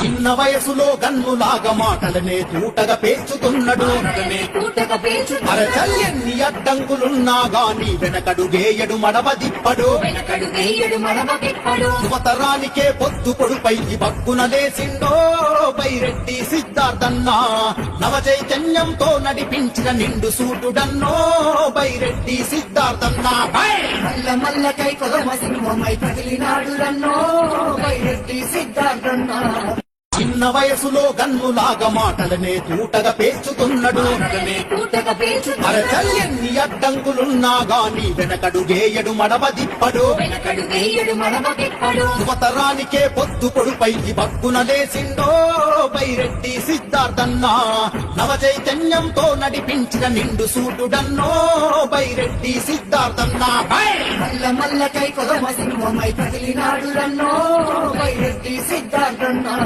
చిన్న వయసులో గన్నులాగా మాటలనే తూటగా పేర్చుతున్నాడు. అరచల్యన్ని అడ్డంకులున్నా గాని వెనకడుగేయడు మడవదిప్పడు. యువతరానికే పొద్దు పొడుపై భక్కున లేసిండో బైరెడ్డి సిద్ధార్థన్నా. నవ చైతన్యంతో నడిపించిన నిండు సూటుడన్నో బైరెడ్డి సిద్ధార్థన్నా. మల్ల మల్లకై కొలమ సింహమై కదిలినాడు రన్నో బైరెడ్డి సిద్ధార్థన్నా. చిన్న వయసులో గన్నులాగా మాటలనే తూటగా పేర్చుతున్నాడు. అరచల్యన్ని అడ్డంకులున్నా గాని వెనకడుగేయడు మడవదిప్పడు. యువతరానికే పొద్దు పొడుపై భక్కున లేసిండో బైరెడ్డి సిద్ధార్థన్నా. నవ చైతన్యంతో నడిపించిన నిండు సూటుడన్నో బైరెడ్డి సిద్ధార్థన్నా. మల్ల మల్లకై కొలమ సింహమై కదిలినాడు రన్నో బైరెడ్డి సిద్ధార్థన్నా.